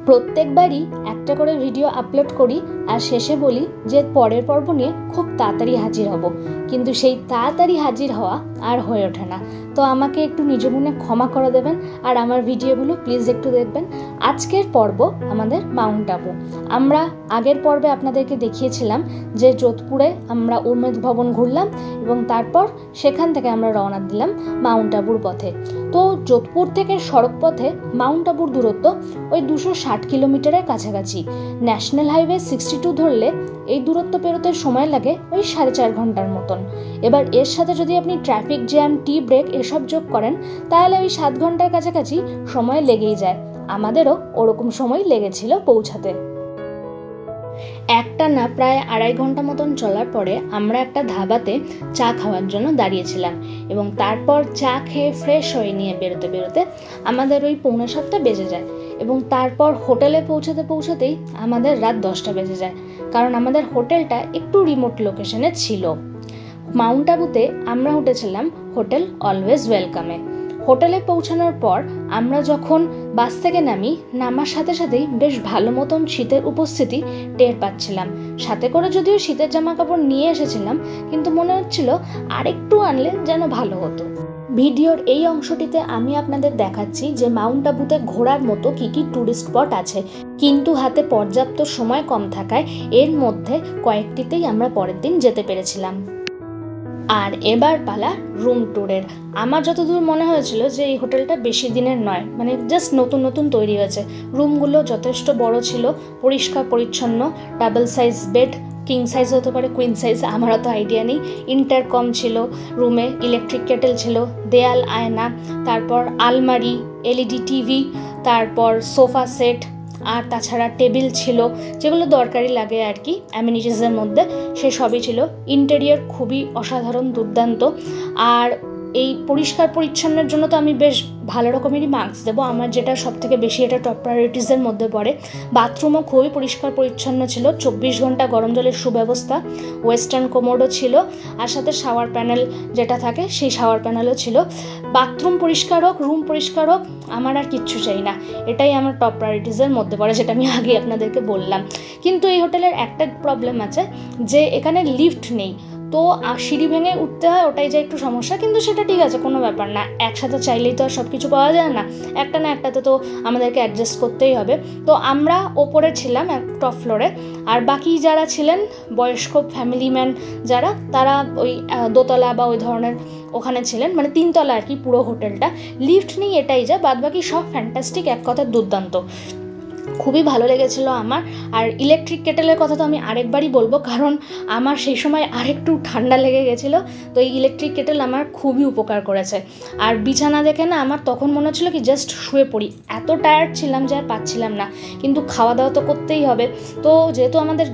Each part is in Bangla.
প্রত্যেকবারই একটা করে ভিডিও আপলোড করি আর শেষে বলি যে পরের পর্ব নিয়ে খুব তাড়াতাড়ি হাজির হব, কিন্তু সেই তাড়াতাড়ি হাজির হওয়া আর হয়ে ওঠে না। তো আমাকে একটু নিজ মনে ক্ষমা করে দেবেন আর আমার ভিডিওগুলো প্লিজ একটু দেখবেন। আজকের পর্ব আমাদের মাউন্ট আবু। আমরা আগের পর্বে আপনাদেরকে দেখিয়েছিলাম যে যোধপুরে আমরা উমেদ ভবন ঘুরলাম এবং তারপর সেখান থেকে আমরা রওনা দিলাম মাউন্ট আবুর পথে। তো যোধপুর থেকে সড়ক পথে মাউন্ট আবুর দূরত্ব ওই 260 কিলোমিটারের কাছাকাছি। ন্যাশনাল হাইওয়ে 62 ধরলে এই দূরত্ব পেরোতে সময় লাগে ওই 4.5 ঘন্টার মতন। এবার এর সাথে যদি আপনি ট্রাফিক জ্যাম, টি ব্রেক এসব যোগ করেন তাহলে ওই 7 ঘন্টার কাছাকাছি সময় লেগেই যায়। আমাদেরও ওরকম সময় লেগেছিল পৌঁছাতে। একটানা প্রায় 2.5 ঘন্টা মতন চলার পরে আমরা একটা ধাবাতে চা খাওয়ার জন্য দাঁড়িয়েছিলাম এবং তারপর চা খেয়ে ফ্রেশ হয়ে নিয়ে বেরোতে আমাদের ওই 6:45 বেজে যায় এবং তারপর হোটেলে পৌঁছাতেই আমাদের রাত 10টা বেজে যায়, কারণ আমাদের হোটেলটা একটু রিমোট লোকেশনে ছিল। মাউন্ট আবুতে আমরা উঠেছিলাম হোটেল অলওয়েজ ওয়েলকামে। হোটেলে পৌঁছানোর পর আমরা যখন বাস থেকে নামার সাথে সাথেই বেশ ভালো মতন শীতের উপস্থিতি টের পাচ্ছিলাম। সাথে করে যদিও শীতের জামা কাপড় নিয়ে এসেছিলাম, কিন্তু মনে হচ্ছিল আরেকটু আনলে যেন ভালো হতো। ভিডিওর এই অংশটিতে আমি আপনাদের দেখাচ্ছি যে মাউন্ট আবুতে ঘোরার মতো কি কি ট্যুরিস্ট স্পট আছে, কিন্তু হাতে পর্যাপ্ত সময় কম থাকায় এর মধ্যে কয়েকটিতেই আমরা পরের দিন যেতে পেরেছিলাম। আর এবার পালা রুম ট্যুরের। আমার যতদূর মনে হয়েছিল যে এই হোটেলটা বেশি দিনের নয়, মানে জাস্ট নতুন তৈরি হয়েছে। রুমগুলো যথেষ্ট বড় ছিল, পরিষ্কার পরিচ্ছন্ন, double size bed, king size হতে পারে, কুইন সাইজ, আমার অত আইডিয়া নেই। ইন্টারকম ছিল রুমে, ইলেকট্রিক কেটেল ছিল, দেয়াল আয়না, তারপর আলমারি, এলইডি টিভি, তারপর সোফা সেট, আর তাছাড়া টেবিল ছিল, যেগুলো দরকারি লাগে আর কি অ্যামিনিটিসের মধ্যে, সে সবই ছিল। ইন্টেরিয়র খুবই অসাধারণ, দুর্দান্ত। আর এই পরিষ্কার পরিচ্ছন্নের জন্য তো আমি বেশ ভালো রকমেরই মার্কস দেবো। আমার যেটা সব থেকে বেশি এটা টপ প্রায়োরিটিসের মধ্যে পড়ে। বাথরুমও খুবই পরিষ্কার পরিচ্ছন্ন ছিল, 24 ঘন্টা গরম জলের সুব্যবস্থা, ওয়েস্টার্ন কোমোডও ছিল, আর সাথে শাওয়ার প্যানেল যেটা থাকে সেই শাওয়ার প্যানেলও ছিল। বাথরুম পরিষ্কার হোক, রুম পরিষ্কার হোক, আমার আর কিচ্ছু চাই না, এটাই আমার টপ প্রায়োরিটিসের মধ্যে পড়ে, যেটা আমি আগে আপনাদেরকে বললাম। কিন্তু এই হোটেলের একটা প্রবলেম আছে যে এখানে লিফট নেই, তো সিঁড়ি ভেঙে উঠতে হয়, ওটাই যে একটু সমস্যা, কিন্তু সেটা ঠিক আছে, কোনো ব্যাপার না। একসাথে চাইলেই তো আর সব কিছু পাওয়া যায় না, একটা না একটাতে তো আমাদেরকে অ্যাডজাস্ট করতেই হবে। তো আমরা ওপরে ছিলাম টপ ফ্লোরে, আর বাকি যারা ছিলেন বয়স্ক ফ্যামিলি ম্যান যারা, তারা ওই দোতলা বা ওই ধরনের ওখানে ছিলেন, মানে 3 তলা আর কি পুরো হোটেলটা। লিফট নেই এটাই যা, বাদবাকি সব ফ্যান্টাস্টিক, এক কথা দুর্দান্ত, খুবই ভালো লেগেছিল আমার। আর ইলেকট্রিক কেটেলের কথা তো আমি আরেকবারই বলবো, কারণ আমার সেই সময় আরেকটু ঠান্ডা লেগে গেছিলো, তো এই ইলেকট্রিক কেটেল আমার খুবই উপকার করেছে। আর বিছানা দেখে না আমার তখন মনে হচ্ছিলো কি জাস্ট শুয়ে পড়ি, এত টায়ার্ড ছিলাম যে আর পাচ্ছিলাম না, কিন্তু খাওয়া দাওয়া তো করতেই হবে। তো যেহেতু আমাদের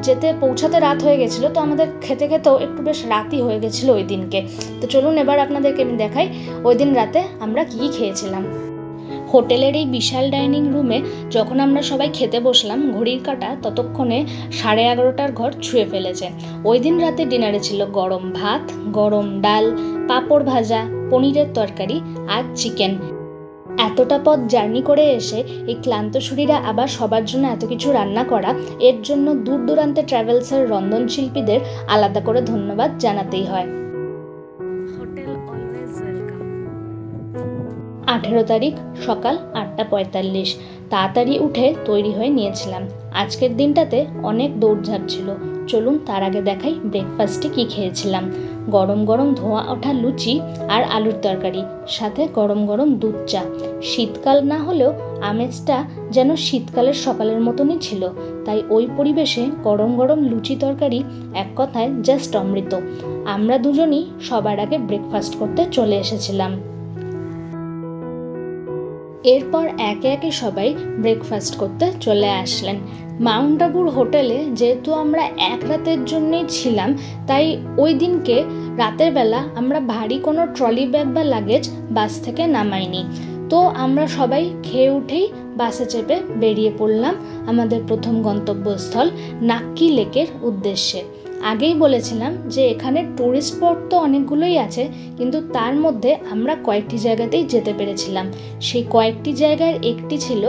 পৌঁছাতে রাত হয়ে গেছিলো, তো আমাদের খেতেও একটু বেশ রাতই হয়ে গেছিলো ওই দিনকে। তো চলুন এবার আপনাদেরকে আমি দেখাই ওই দিন রাতে আমরা কী খেয়েছিলাম। হোটেলের এই বিশাল ডাইনিং রুমে যখন আমরা সবাই খেতে বসলাম, ঘড়ির কাঁটা ততক্ষণে 11:30টার ঘর ছুঁয়ে ফেলেছে। ওই দিন রাতে ডিনারে ছিল গরম ভাত, গরম ডাল, পাঁপড় ভাজা, পনিরের তরকারি আর চিকেন। এতটা পথ জার্নি করে এসে এই ক্লান্ত শরীরে আবার সবার জন্য এত কিছু রান্না করা, এর জন্য দূর দূরান্তে ট্রাভেলসের রন্ধনশিল্পীদের আলাদা করে ধন্যবাদ জানাতেই হয়। 18 তারিখ সকাল 8:45, তাড়াতাড়ি উঠে তৈরি হয়ে নিয়েছিলাম। আজকের দিনটাতে অনেক দৌড়ঝাঁপ ছিল। চলুন তার আগে দেখাই ব্রেকফাস্টে কি খেয়েছিলাম। গরম গরম ধোঁয়া ওঠা লুচি আর আলুর তরকারি, সাথে গরম গরম দুধ চা। শীতকাল না হলেও আমেজটা যেন শীতকালের সকালের মতনই ছিল, তাই ওই পরিবেশে গরম গরম লুচি তরকারি এক কথায় জাস্ট অমৃত। আমরা দুজনই সবার আগে ব্রেকফাস্ট করতে চলে এসেছিলাম। এরপর একে একে সবাই ব্রেকফাস্ট করতে চলে আসলেন। মাউন্ট আবুর হোটেলে যেহেতু আমরা এক রাতের জন্যই ছিলাম, তাই ওই দিনকে রাতের বেলা আমরা ভারী কোনো ট্রলি ব্যাগ বা লাগেজ বাস থেকে নামাইনি। তো আমরা সবাই খেয়ে উঠেই বাসে চেপে বেরিয়ে পড়লাম আমাদের প্রথম গন্তব্যস্থল নাক্কি লেকের উদ্দেশ্যে। আগেই বলেছিলাম যে এখানে ট্যুরিস্ট স্পট তো অনেকগুলোই আছে, কিন্তু তার মধ্যে আমরা কয়েকটি জায়গাতেই যেতে পেরেছিলাম। সেই কয়েকটি জায়গার একটি ছিল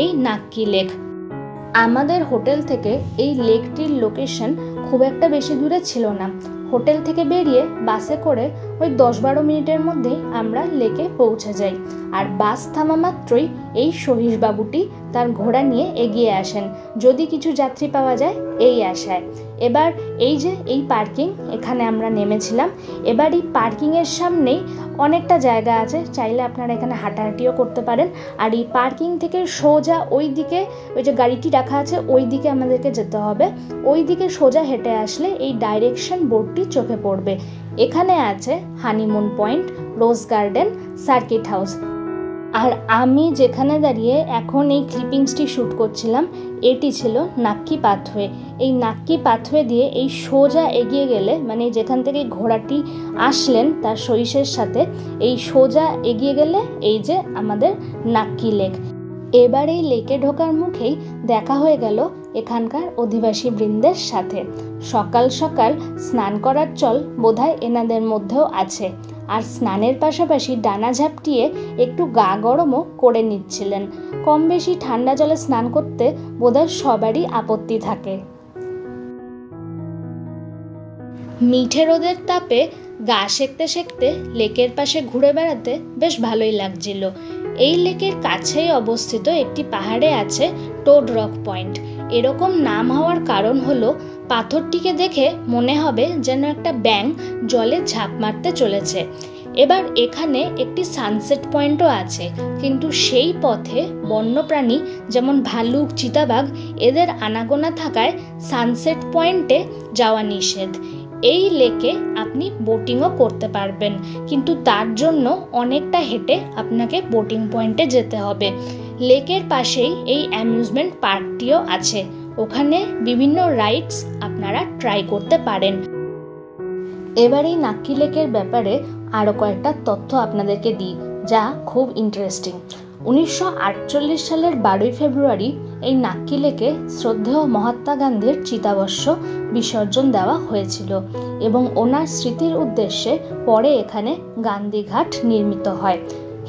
এই নাক্কি লেক। আমাদের হোটেল থেকে এই লেকটির লোকেশন খুব একটা বেশি দূরে ছিল না। হোটেল থেকে বেরিয়ে বাসে করে ওই 10-12 মিনিটের মধ্যেই আমরা লেকে পৌঁছে যাই। আর বাস থামা মাত্রই এই সহিশবাবুটি তার ঘোড়া নিয়ে এগিয়ে আসেন, যদি কিছু যাত্রী পাওয়া যায় এই আশায়। এবার এই যে এই পার্কিং, এখানে আমরা নেমেছিলাম। এবার এই পার্কিংয়ের সামনেই অনেকটা জায়গা আছে, চাইলে আপনারা এখানে হাঁটাহাঁটিও করতে পারেন। আর এই পার্কিং থেকে সোজা ওই দিকে ওই যে গাড়িটি রাখা আছে ওই দিকে আমাদেরকে যেতে হবে। ওই দিকে সোজা হেঁটে আসলে এই ডাইরেকশন বোর্ডটি চোখে পড়বে। এখানে আছে হানিমুন পয়েন্ট, রোজ গার্ডেন, সার্কিট হাউস। আর আমি যেখানে দাঁড়িয়ে এখন এই ক্লিপিংসটি শ্যুট করছিলাম এটি ছিল নাক্কি পাথওয়ে। এই নাক্কি পাথওয়ে দিয়ে এই সোজা এগিয়ে গেলে, মানে যেখান থেকে ঘোড়াটি আসলেন তার সহিসের সাথে, এই সোজা এগিয়ে গেলে এই যে আমাদের নাক্কি লেক। এবার এই লেকে ঢোকার মুখেই দেখা হয়ে গেল এখানকার অধিবাসী বৃন্দের সাথে। সকাল সকাল স্নান করার চল বোধহয় এনাদের মধ্যেও আছে। আর স্নানের পাশাপাশি ডানা ঝাপটিয়ে একটু গা গরমও করে নিচ্ছিলেন। কম বেশি ঠান্ডা জলে স্নান করতে বোধহয় সবারই আপত্তি থাকে। মিঠে রোদের তাপে গা সেঁকতে সেঁকতে লেকের পাশে ঘুরে বেড়াতে বেশ ভালোই লাগছিল। এই লেকের কাছেই অবস্থিত একটি পাহাড়ে আছে টোড রক পয়েন্ট। এরকম নাম হওয়ার কারণ হলো পাথরটিকে দেখে মনে হবে যেন একটা ব্যাঙ জলে ঝাঁপ মারতে চলেছে। এবার এখানে একটি সানসেট পয়েন্টও আছে, কিন্তু সেই পথে বন্যপ্রাণী যেমন ভালুক, চিতাবাঘ এদের আনাগোনা থাকায় সানসেট পয়েন্টে যাওয়া নিষেধ। এই লেকে আপনি বোটিংও করতে পারবেন, কিন্তু তার জন্য অনেকটা হেঁটে আপনাকে বোটিং পয়েন্টে যেতে হবে। লেকের পাশেই এই অ্যামিউজমেন্ট পার্কটিও আছে, ওখানে বিভিন্ন রাইডস আপনারা ট্রাই করতে পারেন। এবার এই নাক্কি লেকের ব্যাপারে আরও কয়েকটা তথ্য আপনাদেরকে দিই, যা খুব ইন্টারেস্টিং। 1948 সালের 12 ফেব্রুয়ারি এই নাক্কি লেকে শ্রদ্ধেয় মহাত্মা গান্ধীর চিতাভস্ম বিসর্জন দেওয়া হয়েছিল এবং ওনার স্মৃতির উদ্দেশ্যে পরে এখানে গান্ধীঘাট নির্মিত হয়।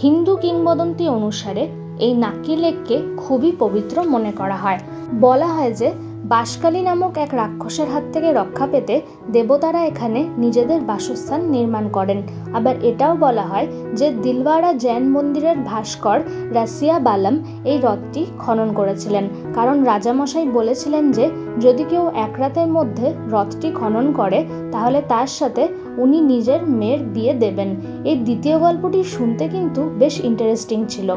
হিন্দু কিংবদন্তি অনুসারে এই নাক্কি লেককে খুবই পবিত্র মনে করা হয়। বলা হয় যে বাসকালী নামক এক রাক্ষসের হাত থেকে রক্ষা পেতে দেবতারা এখানে নিজেদের বাসস্থান নির্মাণ করেন। আবার এটাও বলা হয় যে দিলওয়াড়া জৈন মন্দিরের ভাস্কর রাসিয়া বালাম এই হ্রদটি খনন করেছিলেন, কারণ রাজামশাই বলেছিলেন যে যদি কেউ এক রাতের মধ্যে হ্রদটি খনন করে তাহলে তার সাথে উনি নিজের মেয়ের বিয়ে দেবেন। এই দ্বিতীয় গল্পটি শুনতে কিন্তু বেশ ইন্টারেস্টিং ছিল।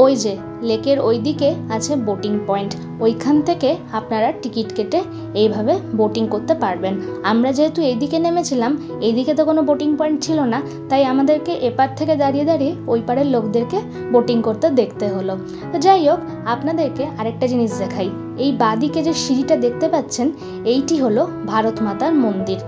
ওই যে লেকের ওই দিকে আছে বোটিং পয়েন্ট, ওইখান থেকে আপনারা টিকিট কেটে এইভাবে বোটিং করতে পারবেন। আমরা যেহেতু এইদিকে নেমেছিলাম, এইদিকে তো কোনো বোটিং পয়েন্ট ছিল না, তাই আমাদেরকে এপার থেকে দাঁড়িয়ে দাঁড়িয়ে ওই পারের লোকদেরকে বোটিং করতে দেখতে হলো। তো যাই হোক, আপনাদেরকে আরেকটা জিনিস দেখাই। এই বাঁদিকে যে সিঁড়িটা দেখতে পাচ্ছেন এইটি হলো ভারত মাতার মন্দির।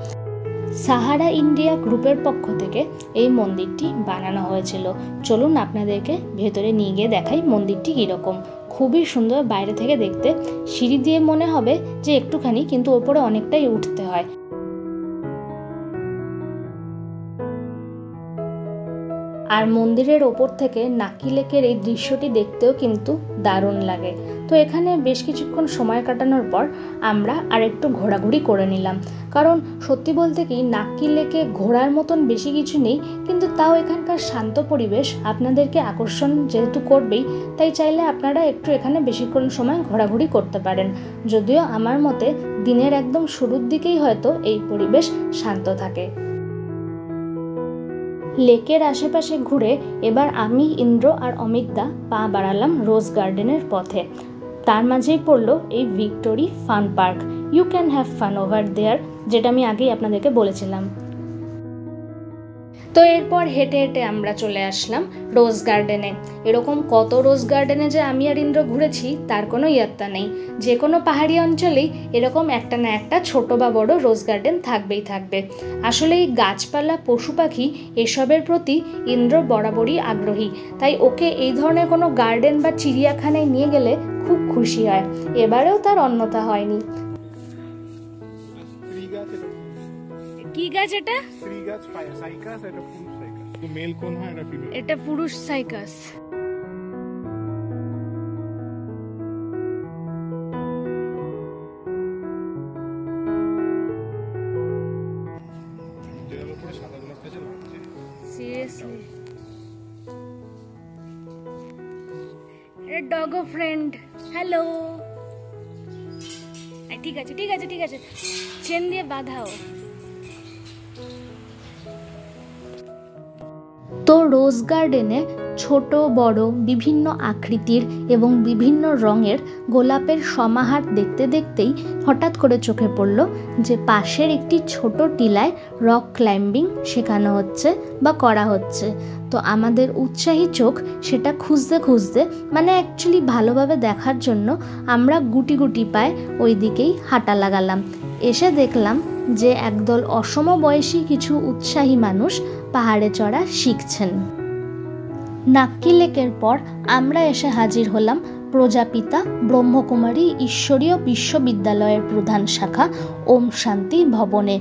সাহারা ইন্ডিয়া গ্রুপের পক্ষ থেকে এই মন্দিরটি বানানো হয়েছিল। চলুন আপনাদেরকে ভেতরে নিয়ে গিয়ে দেখাই মন্দিরটি কীরকম। খুবই সুন্দর বাইরে থেকে দেখতে। সিঁড়ি দিয়ে মনে হবে যে একটুখানি, কিন্তু ওপরে অনেকটাই উঠতে হয়। আর মন্দিরের ওপর থেকে নাক্কি লেকের এই দৃশ্যটি দেখতেও কিন্তু দারুণ লাগে। তো এখানে বেশ কিছুক্ষণ সময় কাটানোর পর আমরা আর একটু ঘোরাঘুরি করে নিলাম, কারণ সত্যি বলতে কি নাক্কি লেকে ঘোরার মতন বেশি কিছু নেই, কিন্তু তাও এখানকার শান্ত পরিবেশ আপনাদেরকে আকর্ষণ যেহেতু করবেই, তাই চাইলে আপনারা একটু এখানে বেশিক্ষণ সময় ঘোরাঘুরি করতে পারেন। যদিও আমার মতে দিনের একদম শুরুর দিকেই হয়তো এই পরিবেশ শান্ত থাকে। লেকের আশেপাশে ঘুরে এবার আমি, ইন্দ্র আর অমিতদা পা বাড়ালাম রোজ গার্ডেনের পথে। তার মাঝেই পড়লো এই victory fun park. You can have fun over there, যেটা আমি আগেই আপনাদেরকে বলেছিলাম। তো এরপর হেঁটে হেঁটে আমরা চলে আসলাম রোজ গার্ডেনে। এরকম কত রোজ গার্ডেনে যে আমি আর ইন্দ্র ঘুরেছি তার কোনো ইয়ত্তা নেই। যে কোনো পাহাড়ি অঞ্চলেই এরকম একটা না একটা ছোট বা বড় রোজ গার্ডেন থাকবেই থাকবে। আসলে এই গাছপালা, পশু পাখি এসবের প্রতি ইন্দ্র বরাবরই আগ্রহী, তাই ওকে এই ধরনের কোনো গার্ডেন বা চিড়িয়াখানায় নিয়ে গেলে খুব খুশি হয়। এবারেও তার অন্যথা হয়নি। কি গাছ এটা? স্ত্রী গাছ, সাইকাস, এটা পুরুষ সাইকাস। তো মেল কোন হয়, এটা ফিমেল। এটা পুরুষ সাইকাস। Doggo friend, hello. ঠিক আছে ঠিক আছে ঠিক আছে, চেন দিয়ে বাঁধাও। তো রোজ গার্ডেনে ছোট বড় বিভিন্ন আকৃতির এবং বিভিন্ন রঙের গোলাপের সমাহার দেখতে দেখতেই হঠাৎ করে চোখে পড়ল যে পাশের একটি ছোট টিলায় রক ক্লাইম্বিং শেখানো হচ্ছে বা করা হচ্ছে। তো আমাদের উৎসাহী চোখ সেটা খুঁজতে খুঁজতে, মানে অ্যাকচুয়ালি ভালোভাবে দেখার জন্য আমরা গুটি গুটি পায়ে ওই দিকেই হাঁটা লাগালাম। এসে দেখলাম যে একদল অসমবয়সী কিছু উৎসাহী মানুষ পাহাড়ে চড়া শিখছেন। নাক্কি লেকের পর আমরা এসে হাজির হলাম প্রজাপিতা ব্রহ্মকুমারী ঈশ্বরীয় বিশ্ববিদ্যালয়ের প্রধান শাখা ওম শান্তি ভবনে।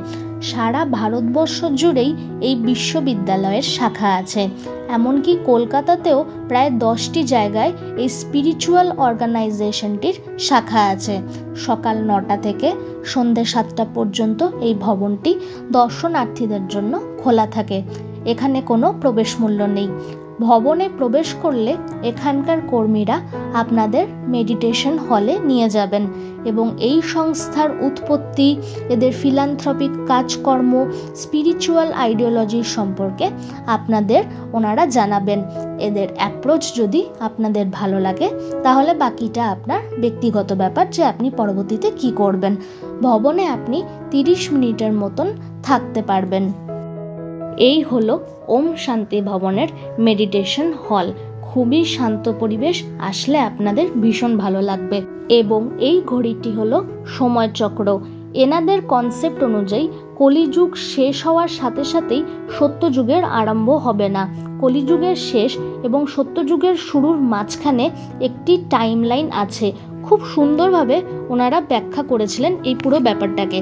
সারা ভারতবর্ষ জুড়েই এই বিশ্ববিদ্যালয়ের শাখা আছে, এমনকি কলকাতাতেও প্রায় 10টি জায়গায় এই স্পিরিচুয়াল অর্গানাইজেশনটির শাখা আছে। সকাল 9টা থেকে সন্ধ্যে 7টা পর্যন্ত এই ভবনটি দর্শনার্থীদের জন্য খোলা থাকে। এখানে কোনো প্রবেশ মূল্য নেই। ভবনে প্রবেশ করলে এখানকার কর্মীরা আপনাদের মেডিটেশন হলে নিয়ে যাবেন এবং এই সংস্থার উৎপত্তি, এদের ফিলান্থ্রপিক কাজকর্ম, স্পিরিচুয়াল আইডিওলজির সম্পর্কে আপনাদের ওনারা জানাবেন। এদের অ্যাপ্রোচ যদি আপনাদের ভালো লাগে তাহলে বাকিটা আপনার ব্যক্তিগত ব্যাপার, যে আপনি পরবর্তীতে কি করবেন। ভবনে আপনি 30 মিনিটের মতন থাকতে পারবেন। এই হলো ওম শান্তি ভবনের মেডিটেশন হল। খুবই শান্ত পরিবেশ, আসলে আপনাদের ভীষণ ভালো লাগবে। এবং এই ঘড়িটি হলো সময়চক্র। এনাদের কনসেপ্ট অনুযায়ী কলিযুগ শেষ হওয়ার সাথে সাথেই সত্যযুগের আরম্ভ হবে না। কলিযুগের শেষ এবং সত্যযুগের শুরুর মাঝখানে একটি টাইমলাইন আছে। খুব সুন্দরভাবে ওনারা ব্যাখ্যা করেছিলেন এই পুরো ব্যাপারটাকে।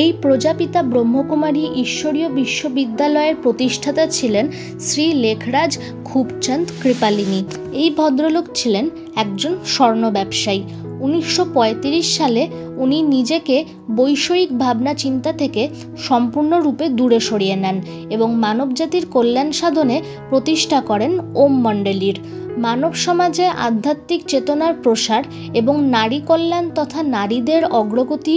এই প্রজাপিতা ব্রহ্মকুমারী ঈশ্বরীয় বিশ্ববিদ্যালয়ের প্রতিষ্ঠাতা ছিলেন শ্রী লেখরাজ খুবচাঁদ কৃপালিনী। এই ভদ্রলোক ছিলেন একজন স্বর্ণ ব্যবসায়ী। 1935 সালে উনি নিজেকে বৈষয়িক ভাবনা চিন্তা থেকে সম্পূর্ণরূপে দূরে সরিয়ে নেন এবং মানবজাতির কল্যাণ সাধনে প্রতিষ্ঠা করেন ওম মণ্ডলীর। মানব সমাজে আধ্যাত্মিক চেতনার প্রসার এবং নারী কল্যাণ তথা নারীদের অগ্রগতি,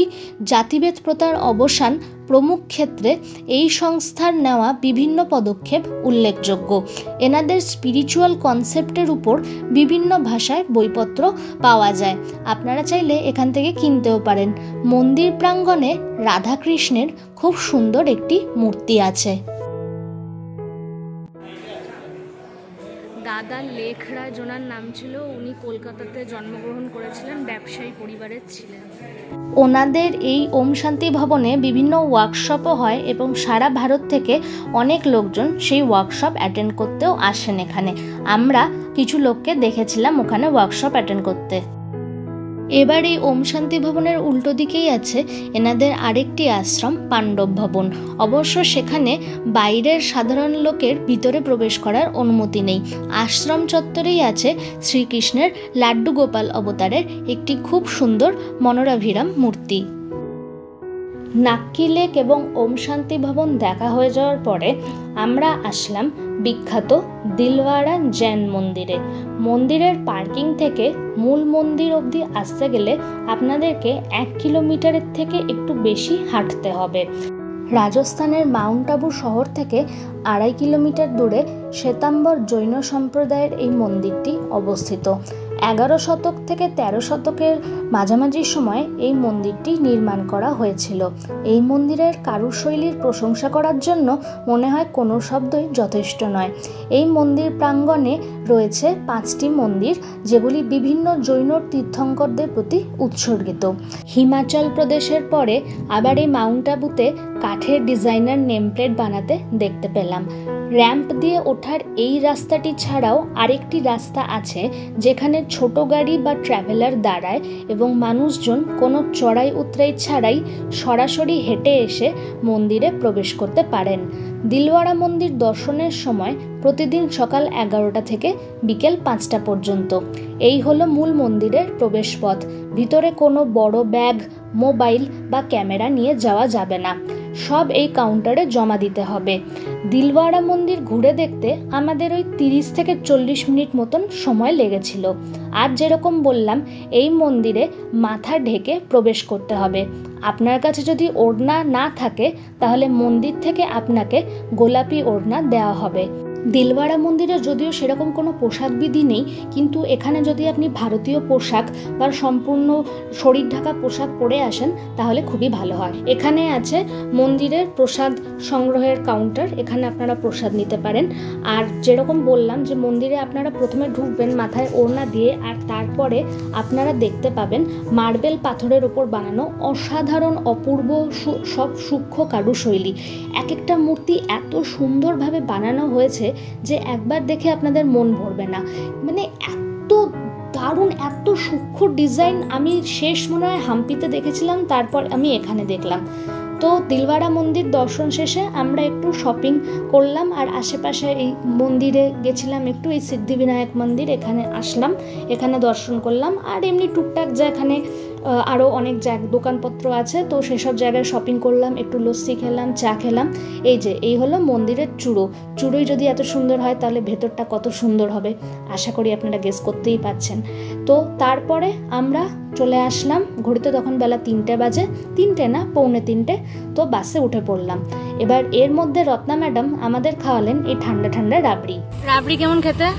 জাতিভেদ প্রথার অবসান প্রমুখ ক্ষেত্রে এই সংস্থার নেওয়া বিভিন্ন পদক্ষেপ উল্লেখযোগ্য। এনাদের স্পিরিচুয়াল কনসেপ্টের উপর বিভিন্ন ভাষায় বইপত্র পাওয়া যায়, আপনারা চাইলে এখান থেকে কিনতেও পারেন। মন্দির প্রাঙ্গণে রাধাকৃষ্ণের খুব সুন্দর একটি মূর্তি আছে। দাদা লেখরাজ ওনার নাম ছিল। উনি কলকাতাতে জন্মগ্রহণ করেছিলেন, ব্যবসায়ী পরিবারের ছিলেন। ওনাদের এই ওম শান্তি ভবনে বিভিন্ন ওয়ার্কশপও হয় এবং সারা ভারত থেকে অনেক লোকজন সেই ওয়ার্কশপ অ্যাটেন্ড করতেও আসেন এখানে। আমরা কিছু লোককে দেখেছিলাম ওখানে ওয়ার্কশপ অ্যাটেন্ড করতে। এবার এই ওম শান্তি ভবনের উল্টো দিকেই আছে এনাদের আরেকটি আশ্রম, পাণ্ডব ভবন। অবশ্য সেখানে বাইরের সাধারণ লোকের ভিতরে প্রবেশ করার অনুমতি নেই। আশ্রম চত্বরেই আছে শ্রীকৃষ্ণের লাড্ডু গোপাল অবতারের একটি খুব সুন্দর মনোরাভিরাম মূর্তি। নাক্কি লেক এবং ওম শান্তি ভবন দেখা হয়ে যাওয়ার পরে আমরা আসলাম বিখ্যাত দিলওয়াড়া জৈন মন্দিরে। মন্দিরের পার্কিং থেকে মূল মন্দির অবধি আসতে গেলে আপনাদেরকে 1 কিলোমিটারের থেকে একটু বেশি হাঁটতে হবে। রাজস্থানের মাউন্ট আবু শহর থেকে 2.5 কিলোমিটার দূরে শ্বেতাম্বর জৈন সম্প্রদায়ের এই মন্দিরটি অবস্থিত। 11 শতক থেকে 13 শতকের মাঝামাঝি সময় এই মন্দিরটি নির্মাণ করা হয়েছিল। এই মন্দিরের কারুশৈলীর প্রশংসা করার জন্য মনে হয় কোনো শব্দই যথেষ্ট নয়। এই মন্দির প্রাঙ্গণে রয়েছে 5টি মন্দির, যেগুলি বিভিন্ন জৈন তীর্থঙ্করদের প্রতি উৎসর্গিত। হিমাচল প্রদেশের পরে আবার এই মাউন্ট আবুতে কাঠের ডিজাইনার নেম প্লেট বানাতে দেখতে পেলাম। র্যাম্প দিয়ে ওঠার এই রাস্তাটি ছাড়াও আরেকটি রাস্তা আছে যেখানে ছোট গাড়ি বা ট্রাভেলার দাঁড়ায় এবং মানুষজন কোনো চড়াই উতরাই ছাড়াই সরাসরি হেঁটে এসে মন্দিরে প্রবেশ করতে পারেন। দিলওয়াড়া মন্দির দর্শনের সময় প্রতিদিন সকাল 11টা থেকে বিকেল 5টা পর্যন্ত। এই হলো মূল মন্দিরের প্রবেশপথ। ভিতরে কোনো বড় ব্যাগ, মোবাইল বা ক্যামেরা নিয়ে যাওয়া যাবে না, সব এই কাউন্টারে জমা দিতে হবে। দিলওয়াড়া মন্দির ঘুরে দেখতে আমাদের ওই 30 থেকে 40 মিনিট মতন সময় লেগেছিল। আর যেরকম বললাম, এই মন্দিরে মাথা ঢেকে প্রবেশ করতে হবে। আপনার কাছে যদি ওড়না না থাকে তাহলে মন্দির থেকে আপনাকে গোলাপি ওড়না দেওয়া হবে। দিলওয়াড়া মন্দিরে যদিও সেরকম কোনো পোশাক বিধি নেই, কিন্তু এখানে যদি আপনি ভারতীয় পোশাক বা সম্পূর্ণ শরীর ঢাকা পোশাক পরে আসেন তাহলে খুবই ভালো হয়। এখানে আছে মন্দিরের প্রসাদ সংগ্রহের কাউন্টার, এখানে আপনারা প্রসাদ নিতে পারেন। আর যেরকম বললাম যে মন্দিরে আপনারা প্রথমে ঢুকবেন মাথায় ওড়না দিয়ে, আর তারপরে আপনারা দেখতে পাবেন মার্বেল পাথরের ওপর বানানো অসাধারণ অপূর্ব সব সূক্ষ্ম কারুশৈলী। এক একটা মূর্তি এত সুন্দরভাবে বানানো হয়েছে যে একবার দেখে আপনাদের মন ভরবে না। মানে এত দারুণ, এত সূক্ষ্ম ডিজাইন আমি শেষ মনে হয় হাম্পিতে দেখেছিলাম, তারপর আমি এখানে দেখলাম। তো দিলওয়াড়া মন্দির দর্শন শেষে আমরা একটু শপিং করলাম, আর আশেপাশে এই মন্দিরে গেছিলাম একটু, এই সিদ্ধিবিনায়ক মন্দির এখানে আসলাম, এখানে দর্শন করলাম। আর এমনি টুকটাক যা এখানে আরও অনেক দোকানপত্র আছে, তো সেসব জায়গায় শপিং করলাম, একটু লস্যি খেলাম, চা খেলাম। এই হলো মন্দিরের চূড়োই যদি এত সুন্দর হয় তাহলে ভেতরটা কত সুন্দর হবে আশা করি আপনারা গেস করতেই পাচ্ছেন। তো তারপরে আমরা চলে আসলাম, ঘড়িতে তখন বেলা 3টে বাজে, 3টে না 2:45, তো বাসে উঠে পড়লাম। এবার এর মধ্যে রত্না ম্যাডাম আমাদের খাওয়ালেন এই ঠান্ডা ঠান্ডা রাবড়ি। রাবড়ি কেমন খেতে?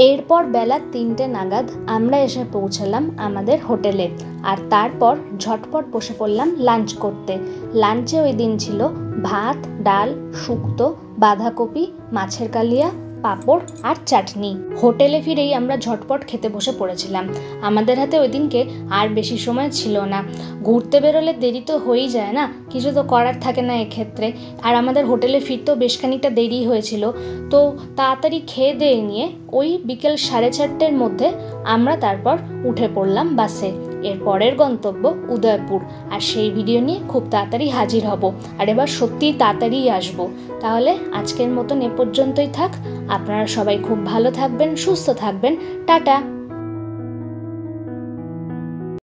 এরপর বেলা 3টে নাগাদ আমরা এসে পৌঁছালাম আমাদের হোটেলে, আর তারপর ঝটপট বসে পড়লাম লাঞ্চ করতে। লাঞ্চে ওই দিন ছিল ভাত, ডাল, শুক্তো, বাঁধাকপি, মাছের কালিয়া, পাঁপড় আর চাটনি। হোটেলে ফিরেই আমরা ঝটপট খেতে বসে পড়েছিলাম। আমাদের হাতে ওই দিনকে আর বেশি সময় ছিল না। ঘুরতে বেরোলে দেরি তো হয়েই যায় না, কিছু তো করার থাকে না এক্ষেত্রে। আর আমাদের হোটেলে ফিরতেও বেশ খানিকটা দেরি হয়েছিল, তো তাড়াতাড়ি খেয়ে দিয়ে নিয়ে ওই বিকেল 4:30-এর মধ্যে আমরা তারপর উঠে পড়লাম বাসে। এর পরের গন্তব্য উদয়পুর, আর সেই ভিডিও নিয়ে খুব তাড়াতাড়ি হাজির হব, আর এবার সত্যিই তাড়াতাড়িই আসব। তাহলে আজকের মতন এ পর্যন্তই থাক। আপনারা সবাই খুব ভালো থাকবেন, সুস্থ থাকবেন। টাটা।